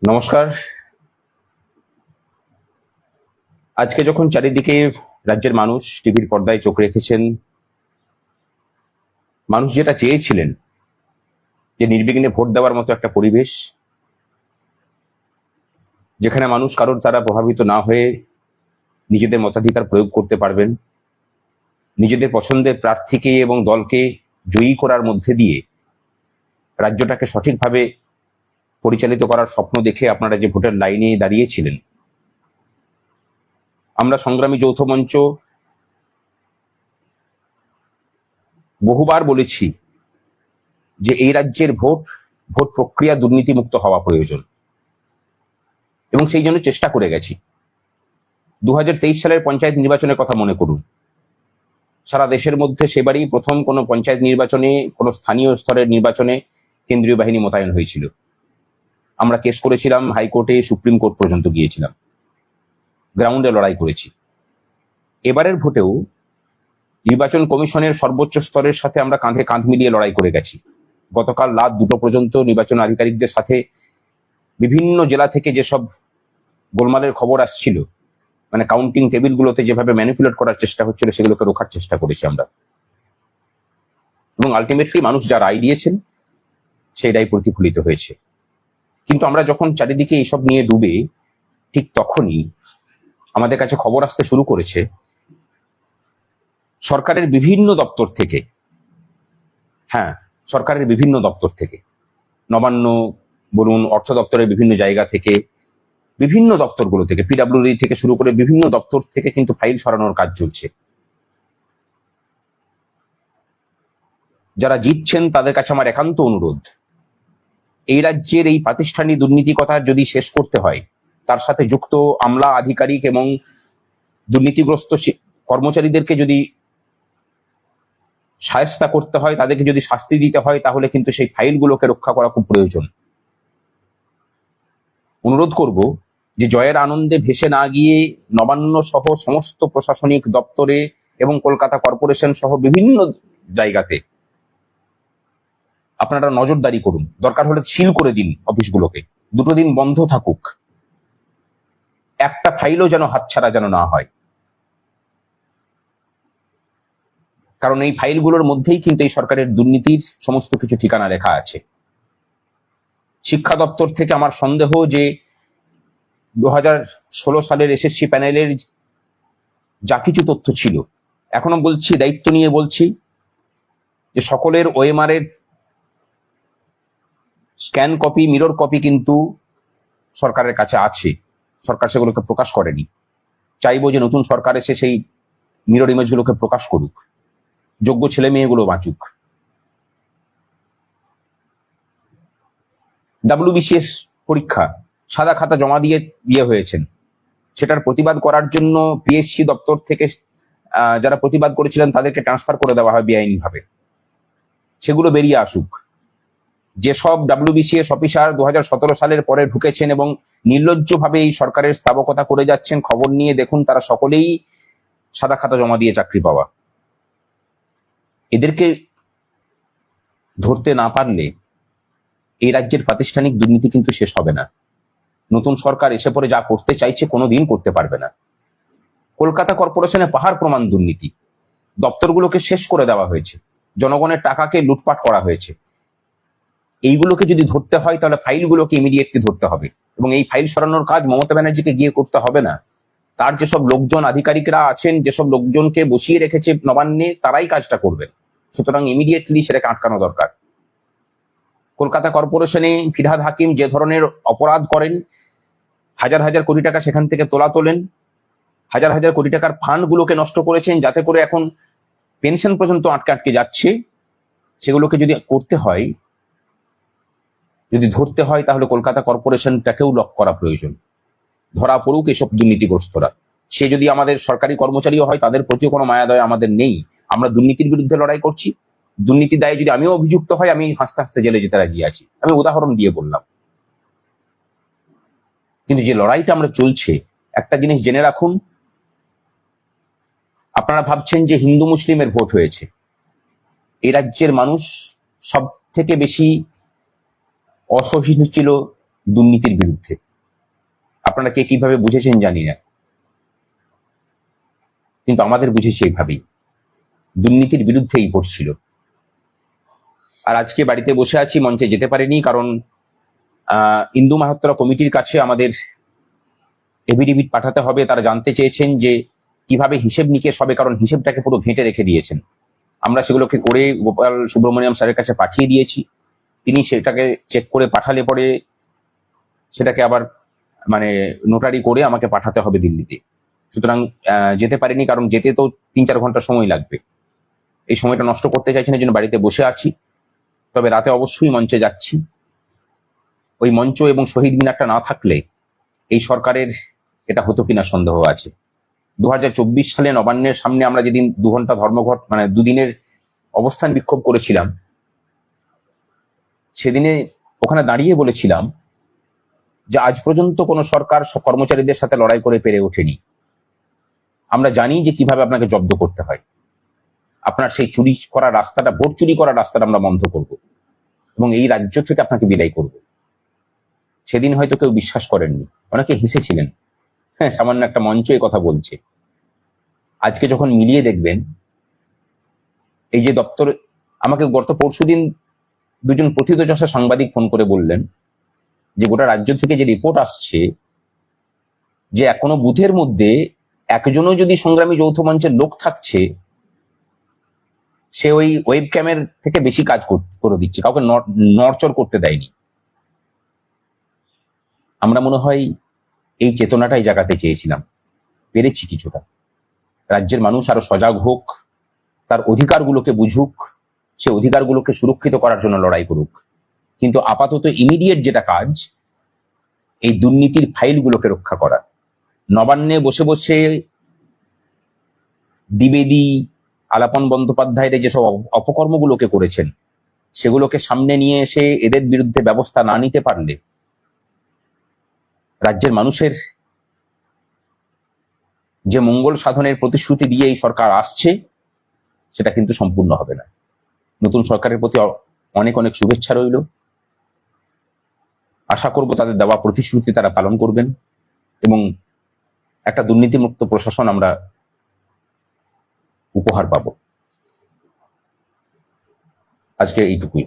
নমস্কার। আজকে যখন চারিদিকে রাজ্যের মানুষ টিভির পর্দায় চোখ রেখেছেন, মানুষ যেটা চেয়েছিলেন যে নির্বিঘ্নে ভোট দেওয়ার মতো একটা পরিবেশ, যেখানে মানুষ কারোর দ্বারা প্রভাবিত না হয়ে নিজেদের মতাধিকার প্রয়োগ করতে পারবেন, নিজেদের পছন্দের প্রার্থীকে এবং দলকে জয়ী করার মধ্যে দিয়ে রাজ্যটাকে সঠিকভাবে পরিচালিত করার স্বপ্ন দেখে আপনারা যে ভোটের লাইনে দাঁড়িয়েছিলেন, আমরা সংগ্রামী যৌথ মঞ্চ বহুবার বলেছি যে এই রাজ্যের ভোট প্রক্রিয়া দুর্নীতিমুক্ত হওয়া প্রয়োজন, এবং সেই জন্য চেষ্টা করে গেছি। 2023 সালের পঞ্চায়েত নির্বাচনের কথা মনে করুন। সারা দেশের মধ্যে সেবারই প্রথম কোনো পঞ্চায়েত নির্বাচনে, কোনো স্থানীয় স্তরের নির্বাচনে কেন্দ্রীয় বাহিনী মোতায়েন হয়েছিল। আমরা কেস করেছিলাম, হাইকোর্টে, সুপ্রিম কোর্ট পর্যন্ত গিয়েছিলাম, গ্রাউন্ডে লড়াই করেছি। এবারের ভোটেও নির্বাচন কমিশনের সর্বোচ্চ স্তরের সাথে আমরা কাঁধে কাঁধ মিলিয়ে লড়াই করে গেছি। গতকাল রাত 2টো পর্যন্ত নির্বাচন আধিকারিকদের সাথে বিভিন্ন জেলা থেকে যেসব গোলমালের খবর আসছিল, মানে কাউন্টিং টেবিলগুলোতে যেভাবে ম্যানিপুলেট করার চেষ্টা হচ্ছিল, সেগুলোকে রোখার চেষ্টা করেছি আমরা, এবং আলটিমেটলি মানুষ যা রায় দিয়েছেন সেই রায় প্রতিফলিত হয়েছে। কিন্তু আমরা যখন চারিদিকে এইসব নিয়ে ডুবে, ঠিক তখনই আমাদের কাছে খবর আসতে শুরু করেছে সরকারের বিভিন্ন দপ্তর থেকে, সরকারের বিভিন্ন দপ্তর থেকে, নবান্ন বলুন, অর্থ দপ্তরের বিভিন্ন জায়গা থেকে, বিভিন্ন দপ্তরগুলো থেকে, পিডব্লিউডি থেকে শুরু করে বিভিন্ন দপ্তর থেকে কিন্তু ফাইল সরানোর কাজ চলছে। যারা জিতছেন তাদের কাছে আমার একান্ত অনুরোধ, এই রাজ্যের এই প্রাতিষ্ঠানিক দুর্নীতি কথা যদি শেষ করতে হয়, তার সাথে যুক্ত আমলা, আধিকারিক এবং দুর্নীতিগ্রস্ত কর্মচারীদেরকে যদি শায়েস্তা করতে হয়, তাদেরকে যদি শাস্তি দিতে হয়, তাহলে কিন্তু সেই ফাইলগুলোকে রক্ষা করা খুব প্রয়োজন। অনুরোধ করব যে জয়ের আনন্দে ভেসে না গিয়ে নবান্ন সহ সমস্ত প্রশাসনিক দপ্তরে এবং কলকাতা কর্পোরেশন সহ বিভিন্ন জায়গাতে আপনারা নজরদারি করুন। দরকার হলে সিল করে দিন অফিসগুলোকে, 2টো দিন বন্ধ থাকুক, একটা ফাইলও যেন হাতছাড়া যেন না হয়। কারণ এই ফাইলগুলোর মধ্যেই কিন্তু এই সরকারের দুর্নীতির সমস্ত কিছু ঠিকানা লেখা আছে। শিক্ষা দপ্তর থেকে আমার সন্দেহ যে 2016 সালের এসএসসি প্যানেলের যা কিছু তথ্য ছিল, এখনো বলছি, দায়িত্ব নিয়ে বলছি, যে সকলের ওএমআর এর স্ক্যান কপি, মিরর কপি কিন্তু সরকারের কাছে আছে, সরকার সেগুলোকে প্রকাশ করেনি। চাইবো যে নতুন সরকার এসে সেই মিরর ইমেজগুলোকে প্রকাশ করুক, যোগ্য ছেলে মেয়েগুলো বাঁচুক। WBCS পরীক্ষা সাদা খাতা জমা দিয়ে হয়েছেন, সেটার প্রতিবাদ করার জন্য পিএসসি দপ্তর থেকে যারা প্রতিবাদ করেছিলেন তাদেরকে ট্রান্সফার করে দেওয়া হয় বেআইনিভাবে। সেগুলো বেরিয়ে আসুক। যেসব WBCS অফিসার 2017 সালের পরে ঢুকেছেন এবং নির্লজ্জভাবে এই সরকারের স্থাবকতা করে যাচ্ছেন, খবর নিয়ে দেখুন, তারা সকলেই সাদা খাতা জমা দিয়ে চাকরি পাওয়া। এদেরকে ধরতে না পারলে এই রাজ্যের প্রাতিষ্ঠানিক দুর্নীতি কিন্তু শেষ হবে না। নতুন সরকার এসে পরে যা করতে চাইছে কোনোদিন করতে পারবে না। কলকাতা কর্পোরেশনে পাহাড় প্রমাণ দুর্নীতি, দপ্তরগুলোকে শেষ করে দেওয়া হয়েছে, জনগণের টাকাকে লুটপাট করা হয়েছে। এইগুলোকে যদি ধরতে হয় তাহলে ফাইলগুলোকে ইমিডিয়েটলি ধরতে হবে, এবং এই ফাইল সরানোর কাজ মমতা ব্যানার্জিকে গিয়ে করতে হবে না। তার যেসব লোকজন, আধিকারিকরা আছেন, যেসব লোকজনকে বসিয়ে রেখেছে নবান্নে, তারাই কাজটা করবেন। সুতরাং ইমিডিয়েটলি সেটাকে আটকানো দরকার। কলকাতা কর্পোরেশনে ফিরহাদ হাকিম যে ধরনের অপরাধ করেন, হাজার হাজার কোটি টাকা সেখান থেকে তোলেন, হাজার হাজার কোটি টাকার ফান্ডগুলোকে নষ্ট করেছেন, যাতে করে এখন পেনশন পর্যন্ত আটকে যাচ্ছে। সেগুলোকে যদি করতে হয়, যদি ধরতে হয়, তাহলে কলকাতা কর্পোরেশনটাকেও লক করা প্রয়োজন। ধরা পড়ুক এসব দুর্নীতিগ্রস্তরা। সে যদি আমাদের সরকারি কর্মচারীও হয়, তাদের প্রতিও কোনো মায়াদয় আমাদের নেই। আমরা দুর্নীতির বিরুদ্ধে লড়াই করছি। দুর্নীতি দায়ে যদি আমিও অভিযুক্ত হয়, আমি হাসতে হাসতে জেলে যেতে রাজি আছি। আমি উদাহরণ দিয়ে বললাম। কিন্তু যে লড়াইটা আমরা চলছে, একটা জিনিস জেনে রাখুন, আপনারা ভাবছেন যে হিন্দু মুসলিমের ভোট হয়েছে। এই রাজ্যের মানুষ সব থেকে বেশি অসহিষ্ণু ছিল দুর্নীতির বিরুদ্ধে। আপনারা কে কিভাবে বুঝেছেন জানি না, কিন্তু আমাদের বুঝেছি এইভাবেই। দুর্নীতির বিরুদ্ধে এই ভোট ছিল। আর আজকে বাড়িতে বসে আছি, মঞ্চে যেতে পারিনি, কারণ ইন্দু মাহাত্রা কমিটির কাছে আমাদের এফিডেভিট পাঠাতে হবে। তারা জানতে চেয়েছেন যে কিভাবে হিসেব নিকেশ হবে, কারণ হিসেবটাকে পুরো ঘেঁটে রেখে দিয়েছেন। আমরা সেগুলোকে করে গোপাল সুব্রমণিয়াম স্যারের কাছে পাঠিয়ে দিয়েছি। তিনি সেটাকে চেক করে পাঠালে পরে সেটাকে আবার মানে নোটারি করে আমাকে পাঠাতে হবে দিল্লিতে। সুতরাং যেতে পারিনি, কারণ যেতে তো 3-4 ঘন্টা সময় লাগবে। এই সময়টা নষ্ট করতে চাইছি না, এই জন্য বাড়িতে বসে আছি। তবে রাতে অবশ্যই মঞ্চে যাচ্ছি। ওই মঞ্চ এবং শহীদ মিনারটা না থাকলে এই সরকারের এটা হতো কিনা সন্দেহ আছে। 2024 সালে নবান্নের সামনে আমরা যেদিন 2 ঘন্টা ধর্মঘট মানে দুদিনের অবস্থান বিক্ষোভ করেছিলাম, সেদিনে ওখানে দাঁড়িয়ে বলেছিলাম যে আজ পর্যন্ত কোনো সরকার কর্মচারীদের সাথে লড়াই করে পেরে ওঠেনি। আমরা জানি যে কিভাবে আপনাকে জব্দ করতে হয়। আপনার সেই চুরি করা রাস্তাটা, ভোট চুরি করার রাস্তাটা আমরা বন্ধ করব এবং এই রাজ্য থেকে আপনাকে বিদায় করব। সেদিন হয়তো কেউ বিশ্বাস করেননি, অনেকে হেসেছিলেন। হ্যাঁ, সামান্য একটা মঞ্চ এই কথা বলছে। আজকে যখন মিলিয়ে দেখবেন, এই যে দপ্তর, আমাকে গত পরশুদিন 2জন প্রথিতযশা সাংবাদিক ফোন করে বললেন যে গোটা রাজ্য থেকে যে রিপোর্ট আসছে যে এখনো বুথের মধ্যে একজনও যদি সংগ্রামী যৌথ মঞ্চের লোক থাকছে, সে ওই ওয়েব ক্যামের থেকে বেশি কাজ করে দিচ্ছে, কাউকে নড়চড় করতে দেয়নি। আমরা মনে হয় এই চেতনাটাই জাগাতে চেয়েছিলাম, পেরেছি কিছুটা। রাজ্যের মানুষ আরো সজাগ হোক, তার অধিকারগুলোকে বুঝুক, সে অধিকারগুলোকে সুরক্ষিত করার জন্য লড়াই করুক। কিন্তু আপাতত ইমিডিয়েট যেটা কাজ, এই দুর্নীতির ফাইলগুলোকে রক্ষা করা। নবান্নে বসে বসে দ্বিবেদী, আলাপন বন্দ্যোপাধ্যায়ের যেসব অপকর্মগুলোকে করেছেন, সেগুলোকে সামনে নিয়ে এসে এদের বিরুদ্ধে ব্যবস্থা না নিতে পারলে রাজ্যের মানুষের যে মঙ্গল সাধনের প্রতিশ্রুতি দিয়ে এই সরকার আসছে, সেটা কিন্তু সম্পূর্ণ হবে না। নতুন সরকারের প্রতি অনেক অনেক শুভেচ্ছা রইল। আশা করব তাদের দেওয়া প্রতিশ্রুতি তারা পালন করবেন এবং একটা দুর্নীতিমুক্ত প্রশাসন আমরা উপহার পাব। আজকে এইটুকুই।